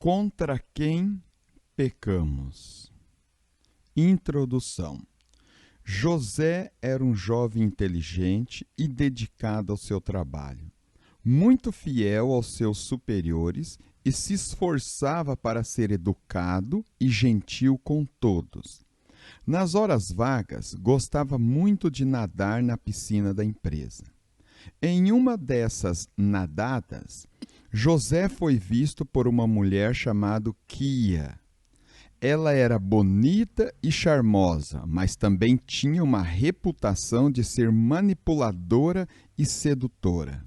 Contra quem pecamos? Introdução. José era um jovem inteligente e dedicado ao seu trabalho, muito fiel aos seus superiores e se esforçava para ser educado e gentil com todos. Nas horas vagas, gostava muito de nadar na piscina da empresa. Em uma dessas nadadas, José foi visto por uma mulher chamada Quia. Ela era bonita e charmosa, mas também tinha uma reputação de ser manipuladora e sedutora.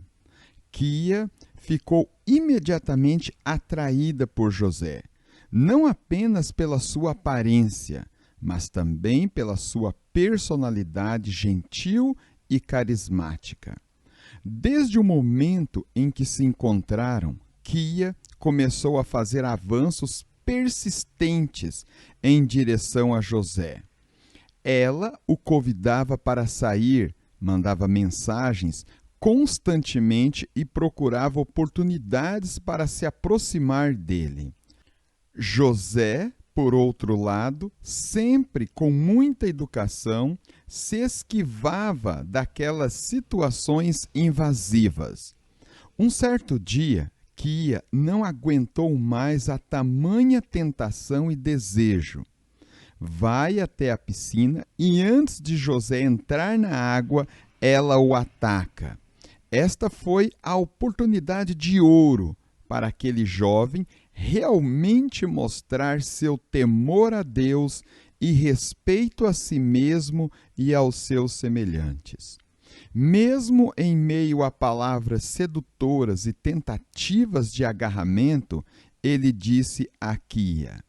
Quia ficou imediatamente atraída por José, não apenas pela sua aparência, mas também pela sua personalidade gentil e carismática. Desde o momento em que se encontraram, Quia começou a fazer avanços persistentes em direção a José. Ela o convidava para sair, mandava mensagens constantemente e procurava oportunidades para se aproximar dele. José, por outro lado, sempre com muita educação, se esquivava daquelas situações invasivas. Um certo dia, Quia não aguentou mais a tamanha tentação e desejo. Vai até a piscina e antes de José entrar na água, ela o ataca. Esta foi a oportunidade de ouro para aquele jovem realmente mostrar seu temor a Deus e respeito a si mesmo e aos seus semelhantes. Mesmo em meio a palavras sedutoras e tentativas de agarramento, ele disse a Quia: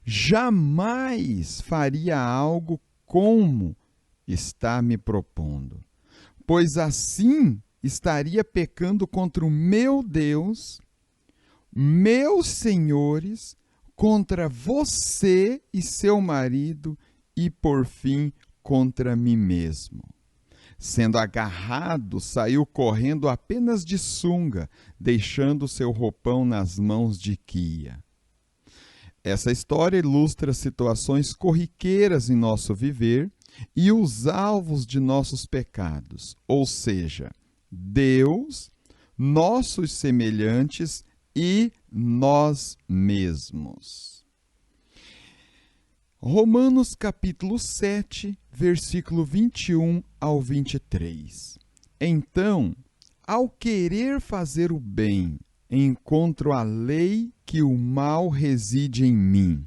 jamais faria algo como está me propondo, pois assim estaria pecando contra o meu Deus, meus senhores, contra você e seu marido e, por fim, contra mim mesmo. Sendo agarrado, saiu correndo apenas de sunga, deixando seu roupão nas mãos de Quia. Essa história ilustra situações corriqueiras em nosso viver e os alvos de nossos pecados, ou seja, Deus, nossos semelhantes e nós mesmos. Romanos capítulo 7, versículo 21 ao 23. Então, ao querer fazer o bem, encontro a lei que o mal reside em mim.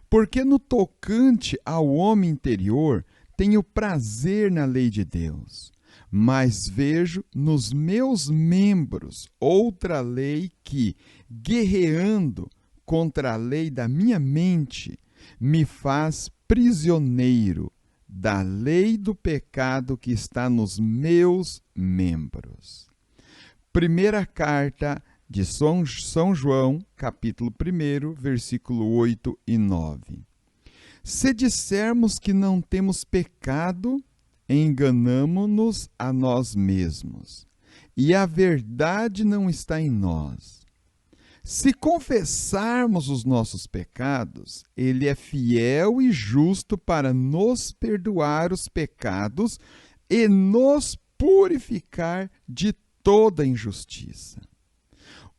Porque no tocante ao homem interior, tenho prazer na lei de Deus, mas vejo nos meus membros outra lei que, guerreando contra a lei da minha mente, me faz prisioneiro da lei do pecado que está nos meus membros. Primeira carta de São João, capítulo 1, versículo 8 e 9. Se dissermos que não temos pecado, enganamo-nos a nós mesmos, e a verdade não está em nós. Se confessarmos os nossos pecados, ele é fiel e justo para nos perdoar os pecados e nos purificar de toda injustiça.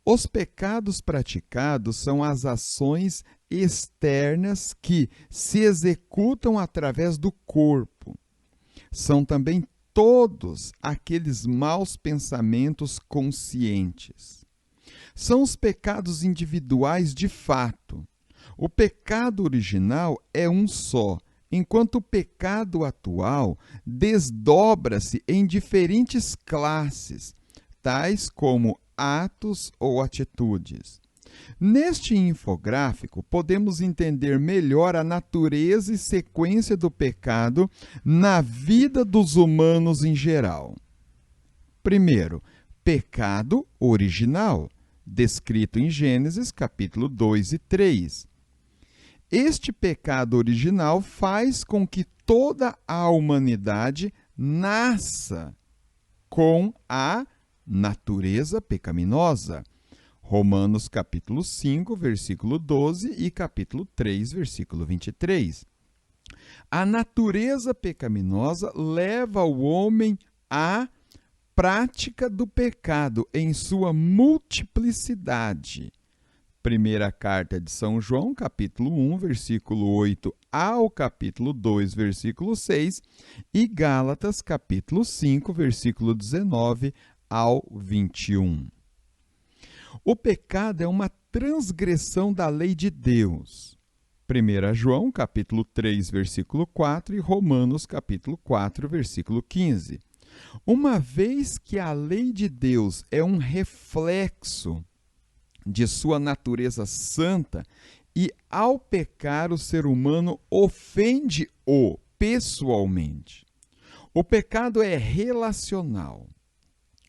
Os pecados praticados são as ações externas que se executam através do corpo. São também todos aqueles maus pensamentos conscientes. São os pecados individuais de fato. O pecado original é um só, enquanto o pecado atual desdobra-se em diferentes classes, tais como atos ou atitudes. Neste infográfico, podemos entender melhor a natureza e sequência do pecado na vida dos humanos em geral. Primeiro, pecado original, descrito em Gênesis, capítulo 2 e 3. Este pecado original faz com que toda a humanidade nasça com a natureza pecaminosa, Romanos capítulo 5, versículo 12 e capítulo 3, versículo 23. A natureza pecaminosa leva o homem à prática do pecado em sua multiplicidade. Primeira carta de São João, capítulo 1, versículo 8 ao capítulo 2, versículo 6, e Gálatas, capítulo 5, versículo 19 ao 21. O pecado é uma transgressão da lei de Deus. 1 João, capítulo 3, versículo 4 e Romanos, capítulo 4, versículo 15. Uma vez que a lei de Deus é um reflexo de sua natureza santa e, ao pecar, o ser humano ofende-o pessoalmente. O pecado é relacional.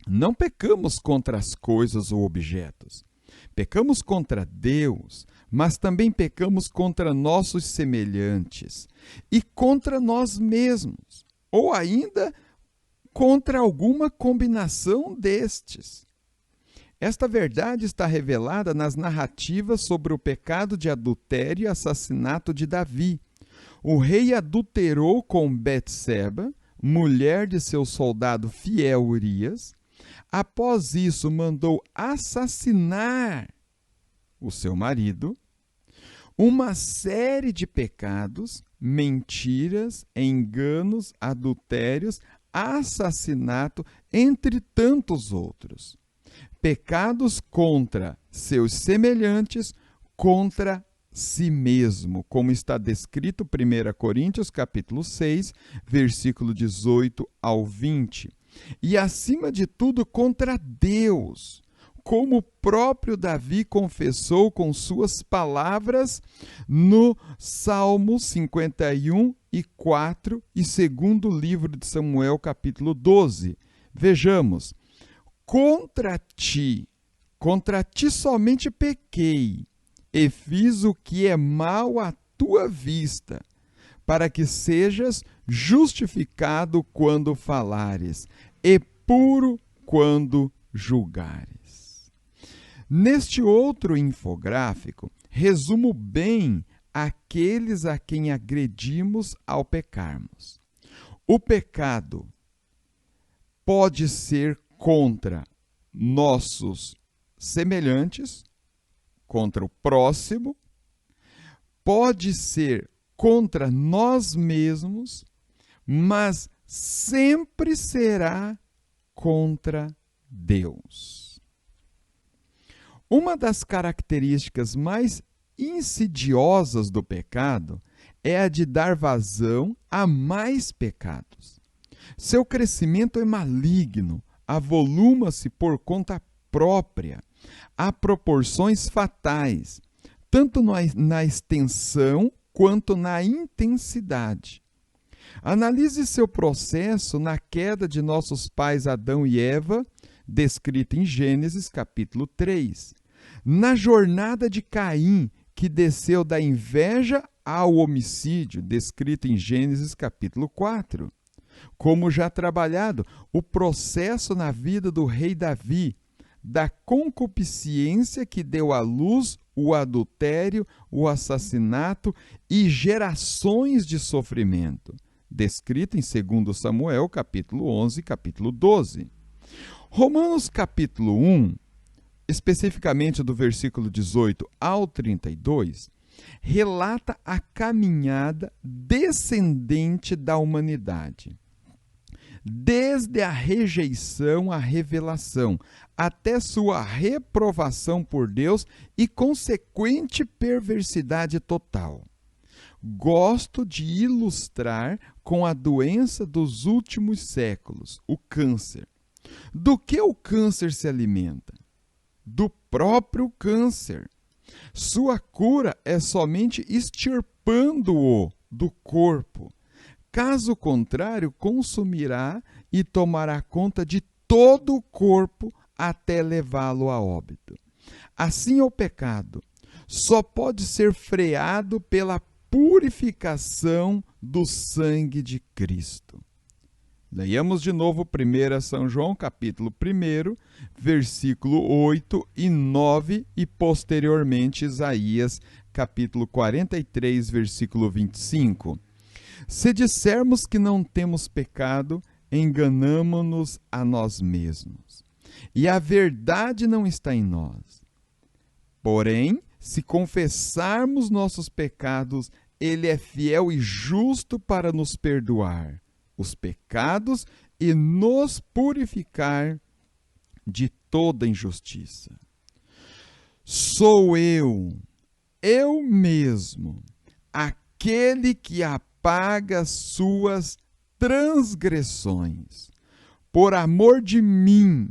Não pecamos contra as coisas ou objetos. Pecamos contra Deus, mas também pecamos contra nossos semelhantes e contra nós mesmos, ou ainda contra alguma combinação destes. Esta verdade está revelada nas narrativas sobre o pecado de adultério e assassinato de Davi. O rei adulterou com Betseba, mulher de seu soldado fiel Urias. Após isso, mandou assassinar o seu marido. Uma série de pecados, mentiras, enganos, adultérios, assassinato, entre tantos outros. Pecados contra seus semelhantes, contra si mesmo, como está descrito 1 Coríntios capítulo 6, versículo 18 ao 20. E, acima de tudo, contra Deus, como o próprio Davi confessou com suas palavras no Salmo 51 e 4 e segundo livro de Samuel, capítulo 12. Vejamos: contra ti somente pequei, e fiz o que é mal à tua vista, para que sejas justificado quando falares, e puro quando julgares. Neste outro infográfico, resumo bem aqueles a quem agredimos ao pecarmos. O pecado pode ser contra nossos semelhantes, contra o próximo, pode ser contra nós mesmos, mas sempre será contra Deus. Uma das características mais insidiosas do pecado é a de dar vazão a mais pecados. Seu crescimento é maligno, avoluma-se por conta própria, a proporções fatais, tanto na extensão quanto na intensidade. Analise seu processo na queda de nossos pais Adão e Eva, descrita em Gênesis capítulo 3. Na jornada de Caim, que desceu da inveja ao homicídio, descrito em Gênesis capítulo 4. Como já trabalhado, o processo na vida do rei Davi, da concupiscência que deu à luz o adultério, o assassinato e gerações de sofrimento, descrito em 2 Samuel, capítulo 11, capítulo 12. Romanos, capítulo 1, especificamente do versículo 18 ao 32, relata a caminhada descendente da humanidade, desde a rejeição à revelação, até sua reprovação por Deus e consequente perversidade total. Gosto de ilustrar com a doença dos últimos séculos, o câncer. Do que o câncer se alimenta? Do próprio câncer. Sua cura é somente extirpando-o do corpo. Caso contrário, consumirá e tomará conta de todo o corpo até levá-lo a óbito. Assim, o pecado só pode ser freado pela purificação do sangue de Cristo. Leiamos de novo 1 São João, capítulo 1, versículo 8 e 9, e posteriormente Isaías, capítulo 43, versículo 25. Se dissermos que não temos pecado, enganamo-nos a nós mesmos, e a verdade não está em nós. Porém, se confessarmos nossos pecados, Ele é fiel e justo para nos perdoar os pecados e nos purificar de toda injustiça. Sou eu mesmo, aquele que apaga suas transgressões, por amor de mim,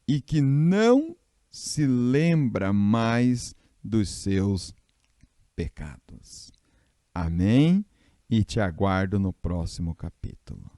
e que não se lembra mais dos seus pecados. Amém? E te aguardo no próximo capítulo.